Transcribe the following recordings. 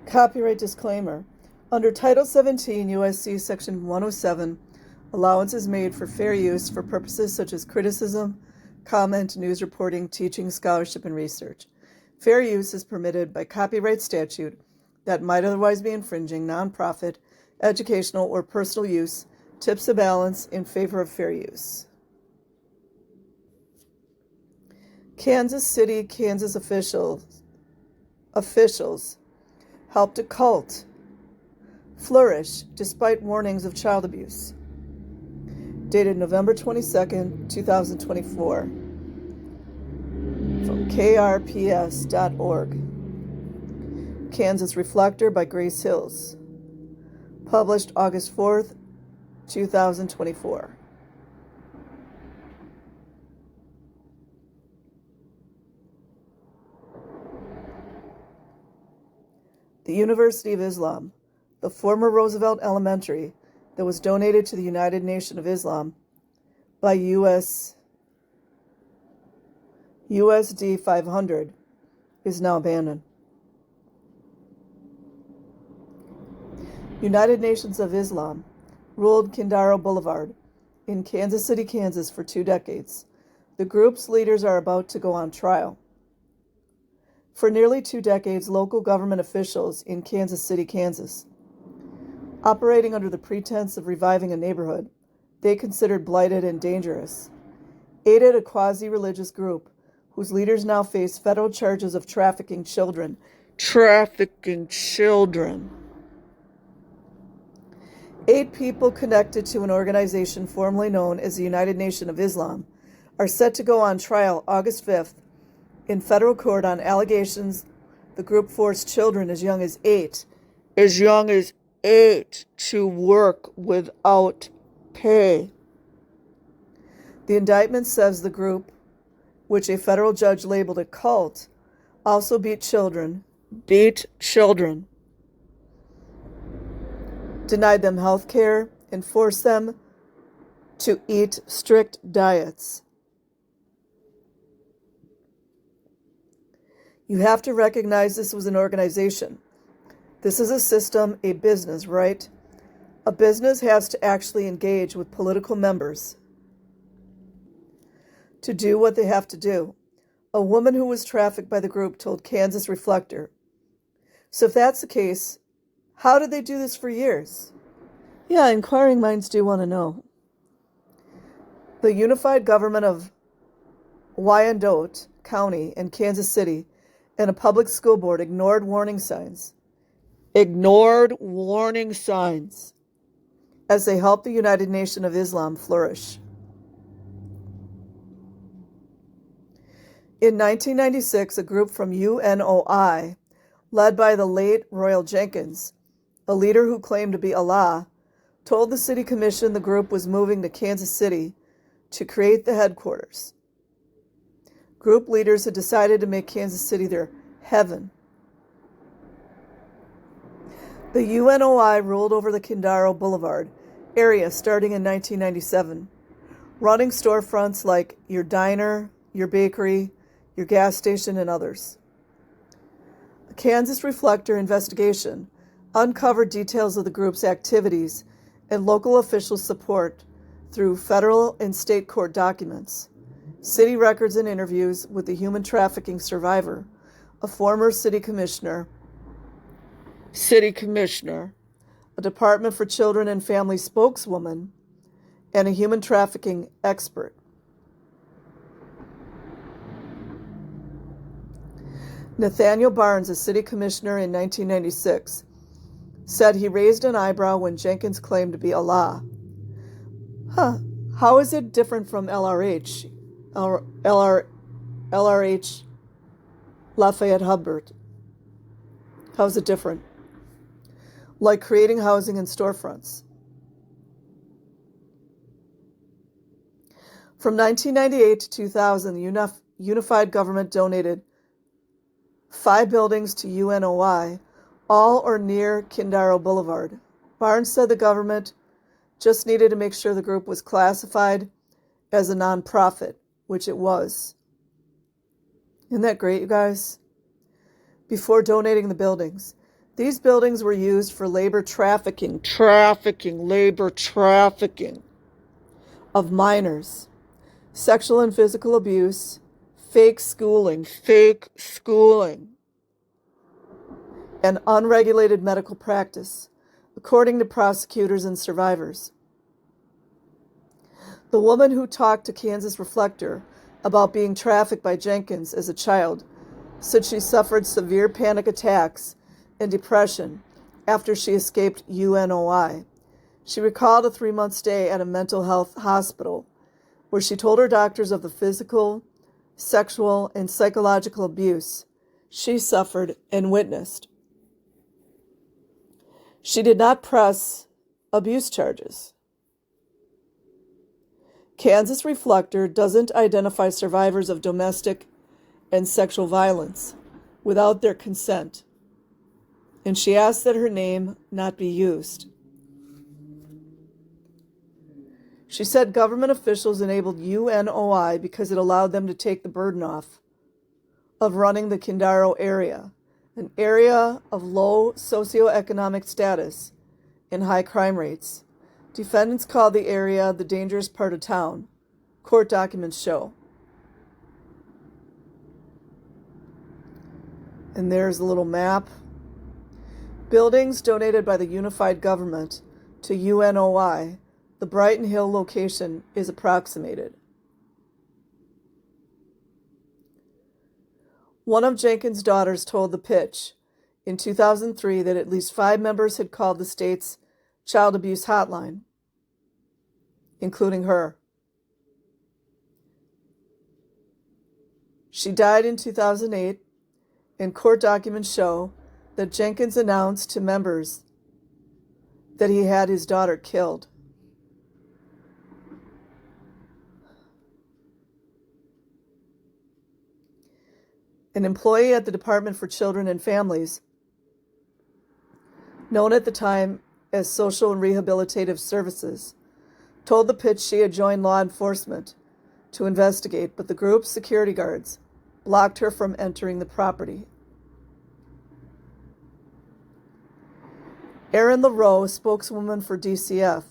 Copyright disclaimer. Under Title 17 U.S.C. Section 107, allowance is made for fair use for purposes such as criticism, comment, news reporting, teaching, scholarship, and research. Fair use is permitted by copyright statute that might otherwise be infringing nonprofit, educational, or personal use, tips the balance in favor of fair use. Kansas City, Kansas officials helped a cult flourish despite warnings of child abuse. Dated November 22nd, 2024. From krps.org. Kansas Reflector by Grace Hills. Published August 4th, 2024. The University of Islam, the former Roosevelt Elementary that was donated to the United Nation of Islam by USD 500, is now abandoned. United Nations of Islam ruled Kindaro Boulevard in Kansas City, Kansas for 2 decades. The group's leaders are about to go on trial. For nearly 2 decades, local government officials in Kansas City, Kansas, operating under the pretense of reviving a neighborhood they considered blighted and dangerous, aided a quasi-religious group whose leaders now face federal charges of trafficking children. Trafficking children. 8 people connected to an organization formerly known as the United Nation of Islam are set to go on trial August 5th in federal court on allegations the group forced children as young as 8 to work without pay. The indictment says the group, which a federal judge labeled a cult, also beat children, denied them health care, and forced them to eat strict diets. You have to recognize this was an organization. This is a system, a business, right? A business has to actually engage with political members to do what they have to do. A woman who was trafficked by the group told Kansas Reflector. So if that's the case, how did they do this for years? Yeah, inquiring minds do want to know. The unified government of Wyandotte County and Kansas City and a public school board ignored warning signs as they helped the United Nation of Islam flourish. In 1996, a group from UNOI, led by the late Royal Jenkins, a leader who claimed to be Allah, told the city commission the group was moving to Kansas City to create the headquarters. Group leaders had decided to make Kansas City their heaven. The UNOI ruled over the Kindaro Boulevard area starting in 1997, running storefronts like your diner, your bakery, your gas station, and others. A Kansas Reflector investigation uncovered details of the group's activities and local official support through federal and state court documents, city records, and interviews with the human trafficking survivor, a former city commissioner, a Department for Children and Family spokeswoman, and a human trafficking expert. Nathaniel Barnes, a city commissioner in 1996, said he raised an eyebrow when Jenkins claimed to be Allah. How is it different from LRH Lafayette Hubbard? How is it different? Like creating housing and storefronts. From 1998 to 2000, the unified government donated 5 buildings to UNOI, all or near Kindaro Boulevard. Barnes said the government just needed to make sure the group was classified as a nonprofit, which it was. Isn't that great, you guys? Before donating the buildings, These buildings were used for labor trafficking of minors, sexual and physical abuse, fake schooling, and unregulated medical practice, according to prosecutors and survivors. The woman who talked to Kansas Reflector about being trafficked by Jenkins as a child said she suffered severe panic attacks and depression after she escaped UNOI. She recalled a 3-month stay at a mental health hospital where she told her doctors of the physical, sexual, and psychological abuse she suffered and witnessed. She did not press abuse charges. Kansas Reflector doesn't identify survivors of domestic and sexual violence without their consent, and she asked that her name not be used. She said government officials enabled UNOI because it allowed them to take the burden off of running the Kindaro area, an area of low socioeconomic status and high crime rates. Defendants called the area the dangerous part of town, court documents show. And there's a little map. Buildings donated by the unified government to UNOI, the Brighton Hill location is approximated. One of Jenkins' daughters told The Pitch in 2003 that at least 5 members had called the state's child abuse hotline, including her. She died in 2008, and court documents show that Jenkins announced to members that he had his daughter killed. An employee at the Department for Children and Families, known at the time as Social and Rehabilitative Services, told The Pitch she had joined law enforcement to investigate, but the group's security guards blocked her from entering the property. Erin LaRoe, spokeswoman for DCF,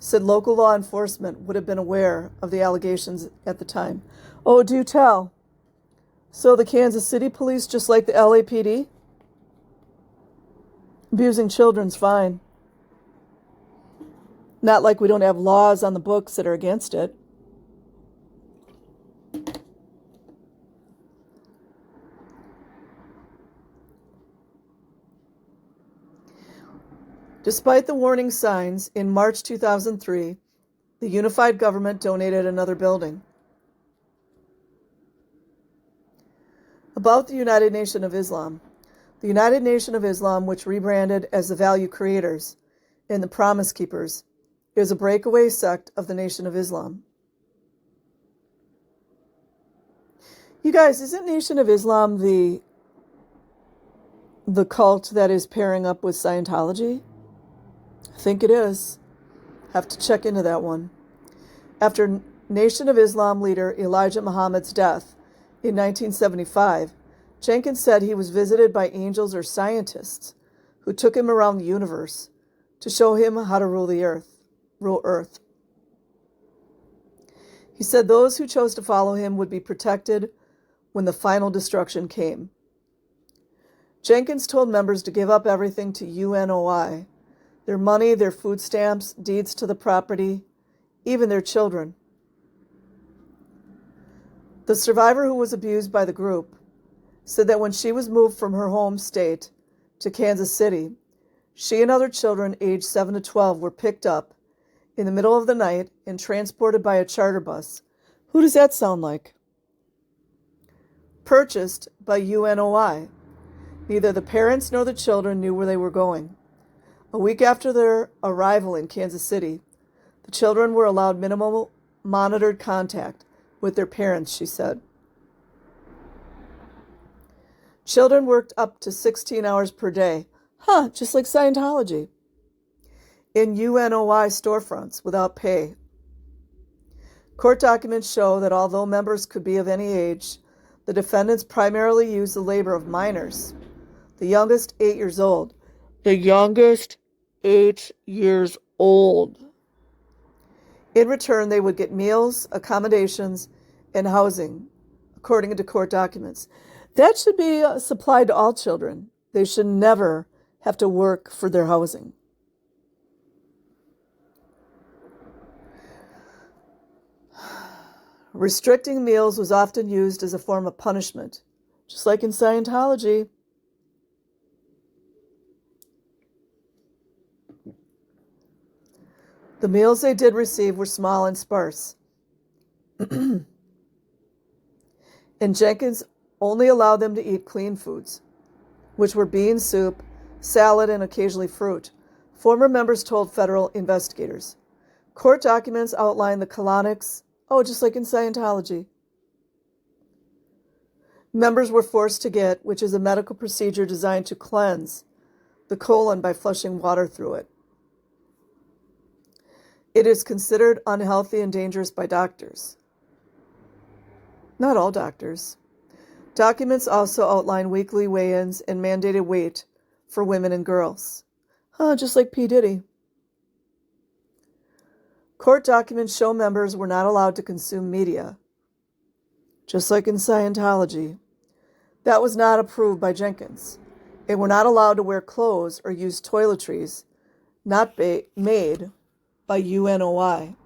said local law enforcement would have been aware of the allegations at the time. Oh, do tell. So the Kansas City police, just like the LAPD? Abusing children's fine. Not like we don't have laws on the books that are against it. Despite the warning signs, in March 2003, the unified government donated another building. About the United Nation of Islam. The United Nation of Islam, which rebranded as the Value Creators and the Promise Keepers, is a breakaway sect of the Nation of Islam. You guys, isn't Nation of Islam the cult that is pairing up with Scientology? I think it is. Have to check into that one. After Nation of Islam leader Elijah Muhammad's death in 1975, Jenkins said he was visited by angels or scientists who took him around the universe to show him how to rule Earth. He said those who chose to follow him would be protected when the final destruction came. Jenkins told members to give up everything to UNOI, their money, their food stamps, deeds to the property, even their children. The survivor who was abused by the group said that when she was moved from her home state to Kansas City, she and other children aged 7 to 12 were picked up in the middle of the night and transported by a charter bus. Who does that sound like? Purchased by UNOI. Neither the parents nor the children knew where they were going. A week after their arrival in Kansas City, the children were allowed minimal monitored contact with their parents, she said. Children worked up to 16 hours per day. Just like Scientology. In UNOI storefronts without pay. Court documents show that although members could be of any age, the defendants primarily used the labor of minors, The youngest 8 years old. The youngest 8 years old. In return, they would get meals, accommodations, and housing, according to court documents. That should be supplied to all children. They should never have to work for their housing. Restricting meals was often used as a form of punishment, just like in Scientology. The meals they did receive were small and sparse. And Jenkins only allowed them to eat clean foods, which were bean soup, salad, and occasionally fruit. Former members told federal investigators. Court documents outline the colonics, just like in Scientology. Members were forced to get, which is a medical procedure designed to cleanse the colon by flushing water through it. It is considered unhealthy and dangerous by doctors. Not all doctors. Documents also outline weekly weigh-ins and mandated weight for women and girls. Just like P. Diddy. Court documents show members were not allowed to consume media, just like in Scientology. That was not approved by Jenkins. They were not allowed to wear clothes or use toiletries not made by UNOI.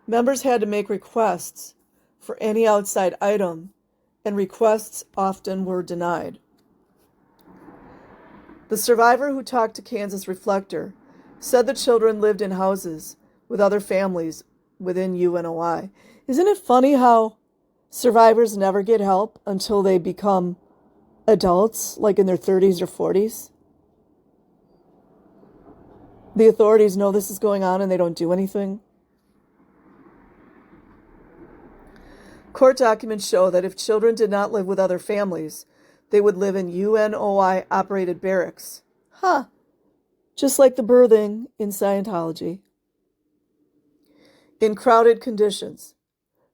Members had to make requests for any outside item, and requests often were denied. The survivor who talked to Kansas Reflector said the children lived in houses with other families within UNOI. Isn't it funny how survivors never get help until they become adults, like in their 30s or 40s? The authorities know this is going on and they don't do anything. Court documents show that if children did not live with other families, they would live in UNOI-operated barracks. Just like the birthing in Scientology. In crowded conditions,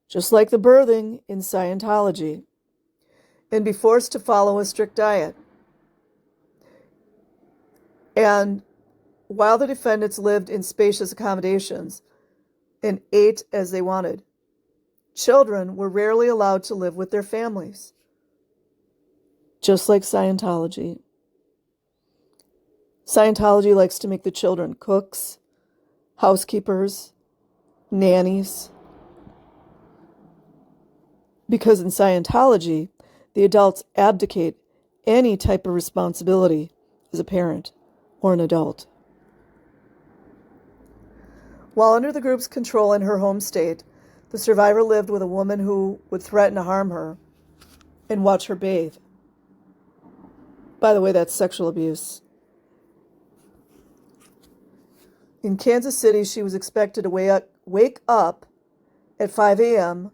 just like the birthing in Scientology, and be forced to follow a strict diet. And while the defendants lived in spacious accommodations and ate as they wanted, children were rarely allowed to live with their families, just like Scientology. Scientology likes to make the children cooks, housekeepers, nannies. Because in Scientology, the adults abdicate any type of responsibility as a parent or an adult. While under the group's control in her home state, the survivor lived with a woman who would threaten to harm her and watch her bathe. By the way, that's sexual abuse. In Kansas City, she was expected to wake up at 5 a.m.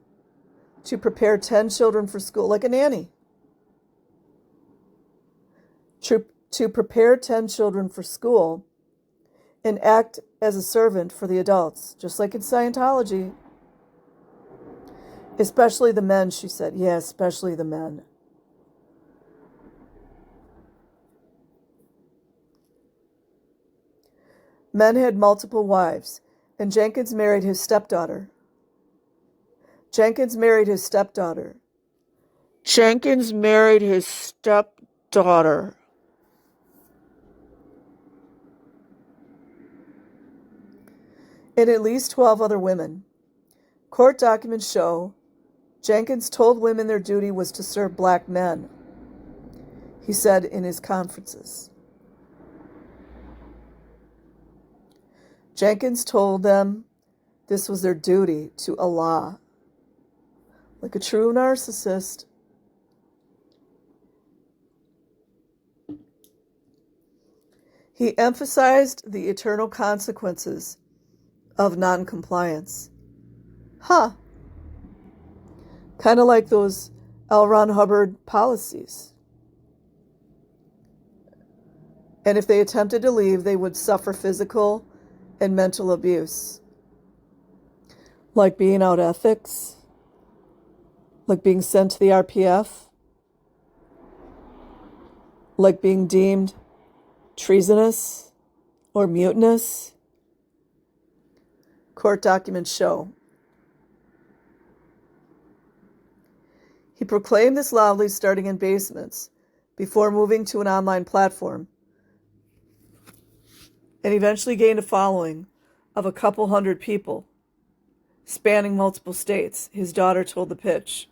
to prepare 10 children for school, like a nanny. To prepare 10 children for school and act as a servant for the adults, just like in Scientology. Especially the men, she said. Yeah, especially the men. Men had multiple wives, and Jenkins married his stepdaughter. Jenkins married his stepdaughter. And at least 12 other women. Court documents show Jenkins told women their duty was to serve black men, he said in his conferences. Jenkins told them this was their duty to Allah, like a true narcissist. He emphasized the eternal consequences of noncompliance. Kind of like those L. Ron Hubbard policies. And if they attempted to leave, they would suffer physical and mental abuse. Like being out ethics. Like being sent to the RPF. like being deemed treasonous or mutinous. Court documents show. He proclaimed this loudly, starting in basements, before moving to an online platform, and eventually gained a following of a couple hundred people, spanning multiple states, his daughter told The Pitch.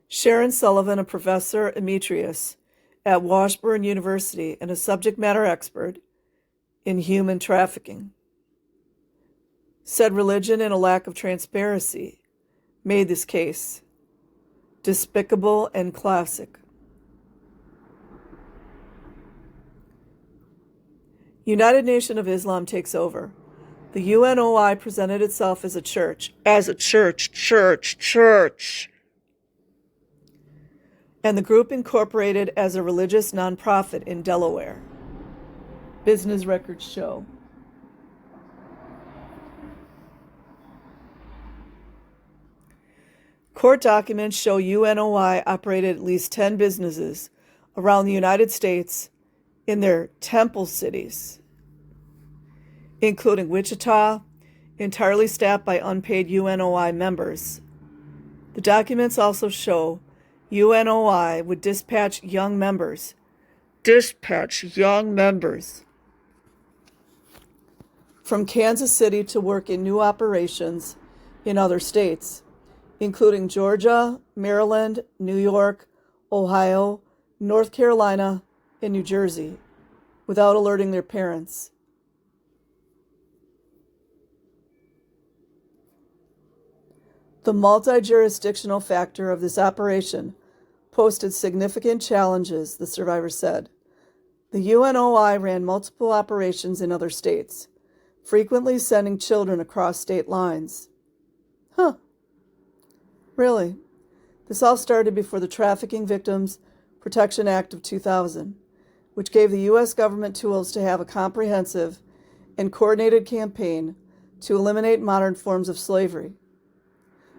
Sharon Sullivan, a professor emeritus at Washburn University and a subject matter expert in human trafficking, said religion and a lack of transparency made this case despicable and classic. United Nation of Islam takes over. The UNOI presented itself as a church. And the group incorporated as a religious nonprofit in Delaware. Business records show. Court documents show UNOI operated at least 10 businesses around the United States in their temple cities, including Wichita, entirely staffed by unpaid UNOI members. The documents also show UNOI would dispatch young members from Kansas City to work in new operations in other states, including Georgia, Maryland, New York, Ohio, North Carolina, and New Jersey, without alerting their parents. The multi-jurisdictional factor of this operation posted significant challenges, the survivor said. The UNOI ran multiple operations in other states, frequently sending children across state lines. Really? This all started before the Trafficking Victims Protection Act of 2000, which gave the U.S. government tools to have a comprehensive and coordinated campaign to eliminate modern forms of slavery,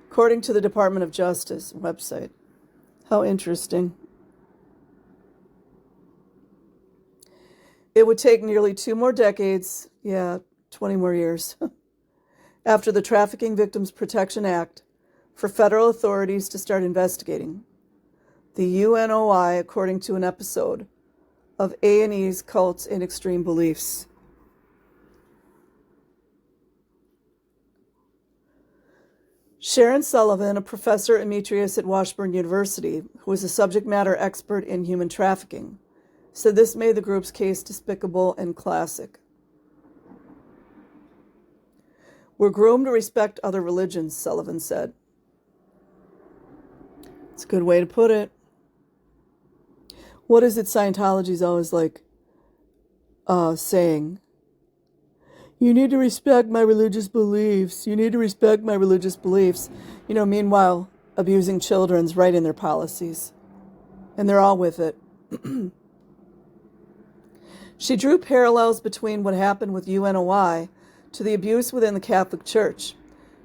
according to the Department of Justice website. How interesting. It would take nearly 2 more decades, 20 more years, after the Trafficking Victims Protection Act for federal authorities to start investigating the UNOI, according to an episode of A&E's Cults and Extreme Beliefs. Sharon Sullivan, a professor emeritus at Washburn University, who is a subject matter expert in human trafficking, said this made the group's case despicable and classic. We're groomed to respect other religions, Sullivan said. It's a good way to put it. What is it Scientology's always saying? You need to respect my religious beliefs. You need to respect my religious beliefs. Meanwhile, abusing children's right in their policies. And they're all with it. She drew parallels between what happened with UNOI to the abuse within the Catholic Church,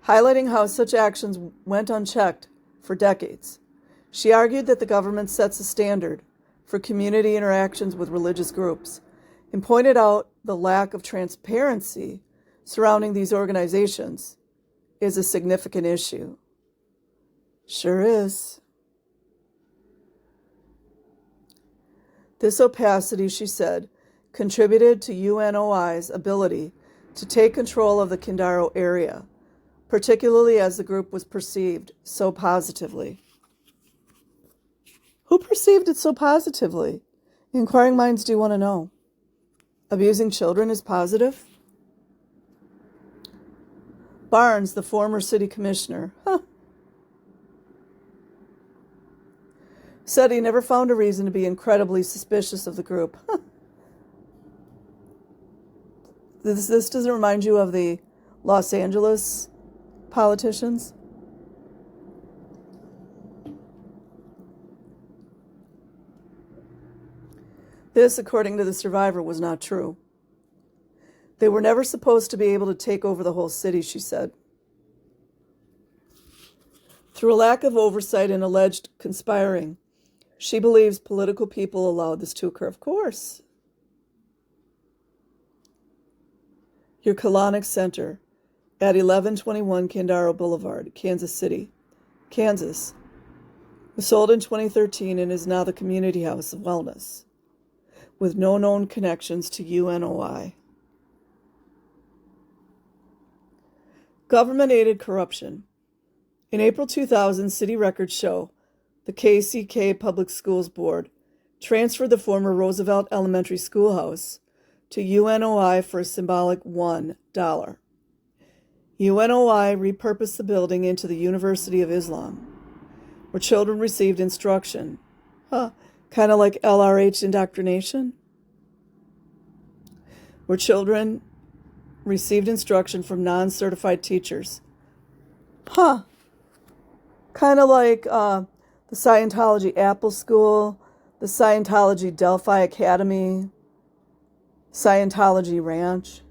highlighting how such actions went unchecked for decades. She argued that the government sets a standard for community interactions with religious groups and pointed out the lack of transparency surrounding these organizations is a significant issue. Sure is. This opacity, she said, contributed to UNOI's ability to take control of the Kindaro area, particularly as the group was perceived so positively. Who perceived it so positively? Inquiring minds do want to know. Abusing children is positive? Barnes, the former city commissioner, said he never found a reason to be incredibly suspicious of the group. This doesn't remind you of the Los Angeles politicians? This, according to the survivor, was not true. They were never supposed to be able to take over the whole city, she said. Through a lack of oversight and alleged conspiring, she believes political people allowed this to occur. Of course. Your colonic center at 1121 Candaro Boulevard, Kansas City, Kansas, was sold in 2013 and is now the Community House of Wellness, with no known connections to UNOI. Government-aided corruption. In April 2000, city records show the KCK Public Schools Board transferred the former Roosevelt Elementary Schoolhouse to UNOI for a symbolic $1. UNOI repurposed the building into the University of Islam, where children received instruction. Kind of like LRH indoctrination? Where children received instruction from non-certified teachers. Kind of like the Scientology Apple School, the Scientology Delphi Academy, Scientology Ranch.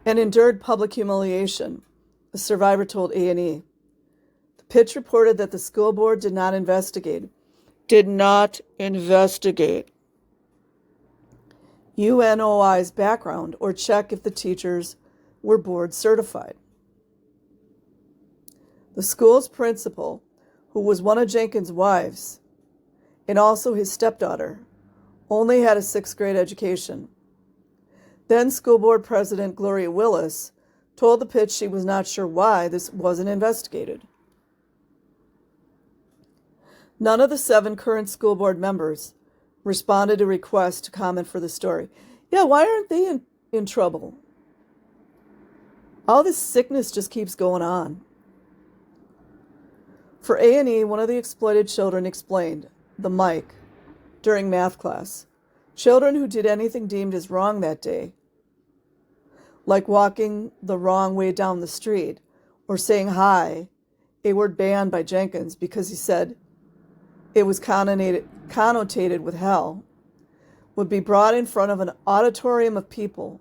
And endured public humiliation, a survivor told A&E. The Pitch reported that the school board did not investigate UNOI's background or check if the teachers were board certified. The school's principal, who was one of Jenkins' wives, and also his stepdaughter, only had a 6th grade education. Then school board president Gloria Willis told the Pitch she was not sure why this wasn't investigated. None of the 7 current school board members responded to requests to comment for the story. Yeah, why aren't they in trouble? All this sickness just keeps going on. For A&E, one of the exploited children explained, the mic, during math class. Children who did anything deemed as wrong that day, like walking the wrong way down the street or saying hi, a word banned by Jenkins because he said it was connotated with hell, would be brought in front of an auditorium of people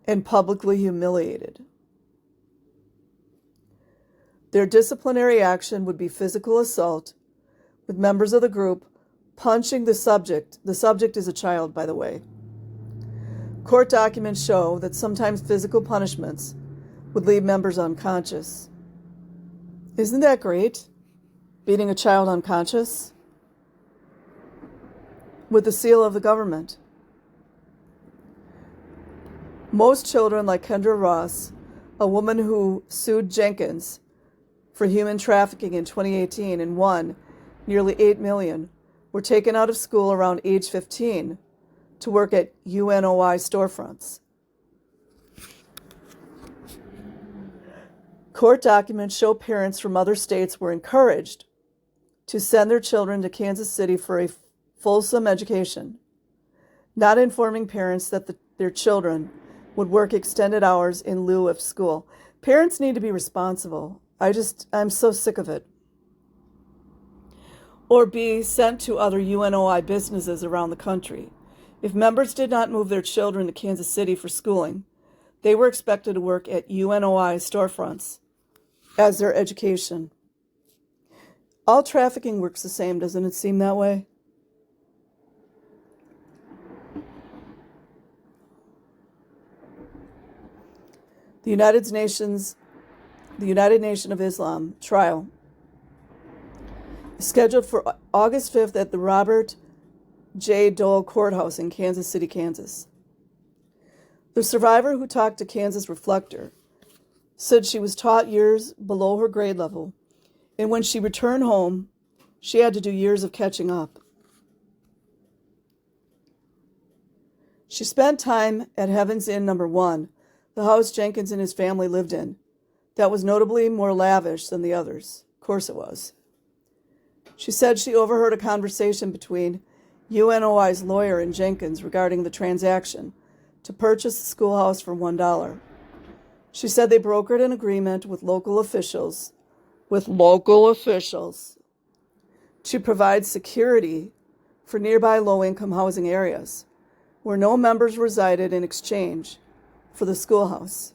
and publicly humiliated. Their disciplinary action would be physical assault, with members of the group punching the subject. The subject is a child, by the way. Court documents show that sometimes physical punishments would leave members unconscious. Isn't that great? Beating a child unconscious? With the seal of the government. Most children, like Kendra Ross, a woman who sued Jenkins for human trafficking in 2018 and won nearly $8 million, were taken out of school around age 15 to work at UNOI storefronts. Court documents show parents from other states were encouraged to send their children to Kansas City for a fulsome education, not informing parents that their children would work extended hours in lieu of school. Parents need to be responsible. I'm so sick of it. Or be sent to other UNOI businesses around the country. If members did not move their children to Kansas City for schooling, they were expected to work at UNOI storefronts as their education. All trafficking works the same, doesn't it seem that way? The United Nation of Islam trial is scheduled for August 5th at the Robert J. Dole Courthouse in Kansas City, Kansas. The survivor who talked to Kansas Reflector said she was taught years below her grade level, and when she returned home, she had to do years of catching up. She spent time at Heaven's Inn No. 1, the house Jenkins and his family lived in, that was notably more lavish than the others. Of course it was. She said she overheard a conversation between UNOI's lawyer and Jenkins regarding the transaction to purchase the schoolhouse for $1. She said they brokered an agreement with local officials to provide security for nearby low-income housing areas where no members resided in exchange for the schoolhouse.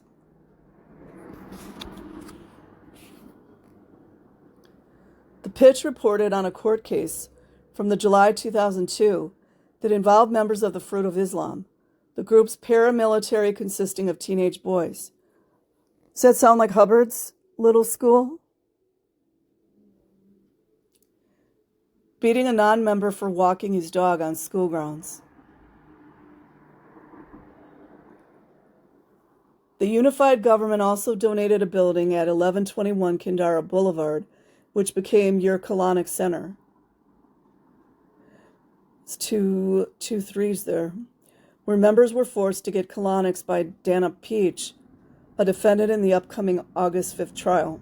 The Pitch reported on a court case from the July 2002 that involved members of the Fruit of Islam, the group's paramilitary consisting of teenage boys. Does that sound like Hubbard's little school? Beating a non-member for walking his dog on school grounds. The unified government also donated a building at 1121 Kindara Boulevard, which became your colonic center. It's two threes there, where members were forced to get colonics by Dana Peach, a defendant in the upcoming August 5th trial.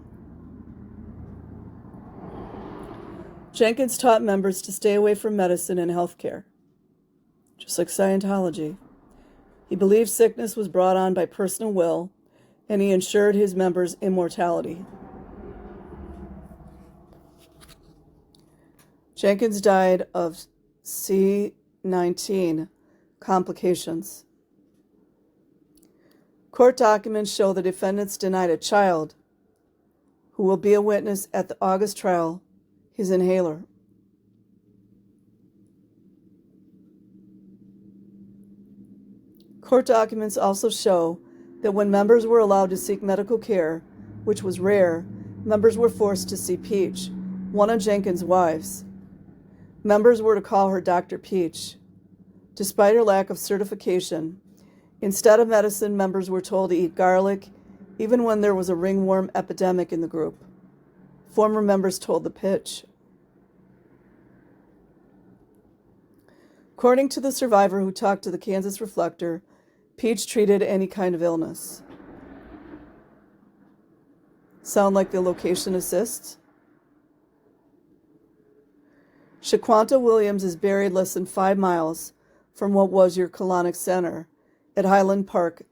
Jenkins taught members to stay away from medicine and healthcare, just like Scientology. He believed sickness was brought on by personal will, and he ensured his members' immortality. Jenkins died of C-19 complications. Court documents show the defendants denied a child, who will be a witness at the August trial, his inhaler. Court documents also show that when members were allowed to seek medical care, which was rare, members were forced to see Peach, one of Jenkins' wives. Members were to call her Dr. Peach. Despite her lack of certification, instead of medicine, members were told to eat garlic, even when there was a ringworm epidemic in the group. Former members told the Pitch. According to the survivor who talked to the Kansas Reflector, Peach treated any kind of illness. Sound like the location assists? Shaquanta Williams is buried less than 5 miles from what was your colonic center at Highland Park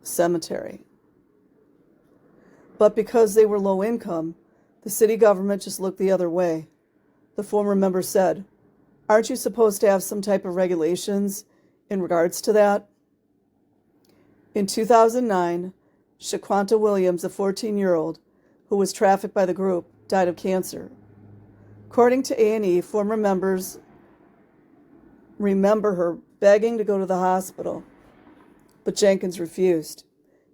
Cemetery. But because they were low income, the city government just looked the other way. The former member said, "Aren't you supposed to have some type of regulations in regards to that?" In 2009, Shaquanta Williams, a 14-year-old who was trafficked by the group, died of cancer. According to A&E, former members remember her begging to go to the hospital, but Jenkins refused.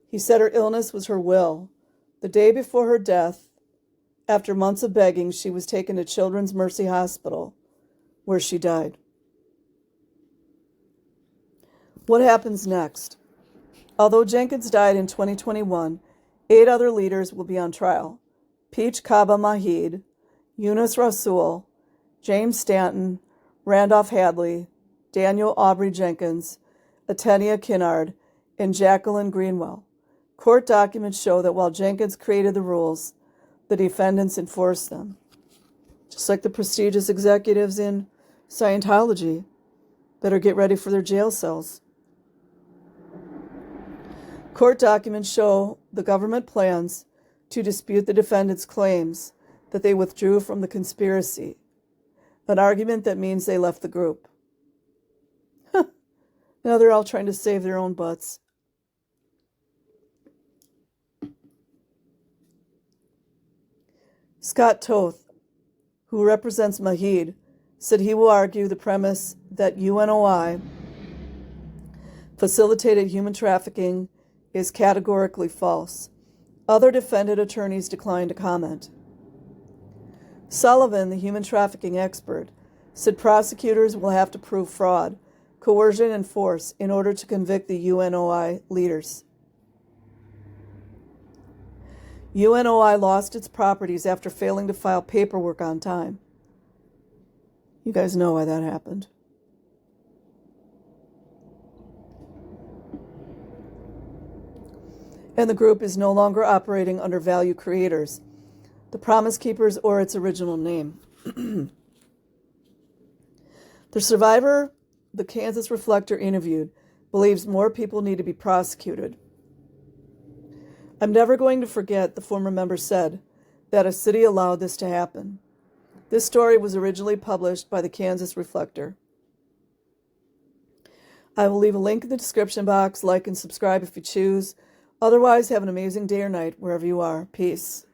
He said her illness was her will. The day before her death, after months of begging, she was taken to Children's Mercy Hospital, where she died. What happens next? Although Jenkins died in 2021, 8 other leaders will be on trial. Peach Kaba Mahid, Yunus Rasul, James Stanton, Randolph Hadley, Daniel Aubrey Jenkins, Atenia Kinnard, and Jacqueline Greenwell. Court documents show that while Jenkins created the rules, the defendants enforced them. Just like the prestigious executives in Scientology, better get ready for their jail cells. Court documents show the government plans to dispute the defendants' claims that they withdrew from the conspiracy, an argument that means they left the group. Now they're all trying to save their own butts. Scott Toth, who represents Mahid, said he will argue the premise that UNOI facilitated human trafficking is categorically false. Other defendant attorneys declined to comment. Sullivan, the human trafficking expert, said prosecutors will have to prove fraud, coercion, and force in order to convict the UNOI leaders. UNOI lost its properties after failing to file paperwork on time. You guys know why that happened. And the group is no longer operating under Value Creators, the Promise Keepers, or its original name. The survivor the Kansas Reflector interviewed believes more people need to be prosecuted. "I'm never going to forget," the former member said, "that a city allowed this to happen." This story was originally published by the Kansas Reflector. I will leave a link in the description box. Like and subscribe if you choose. Otherwise, have an amazing day or night wherever you are. Peace.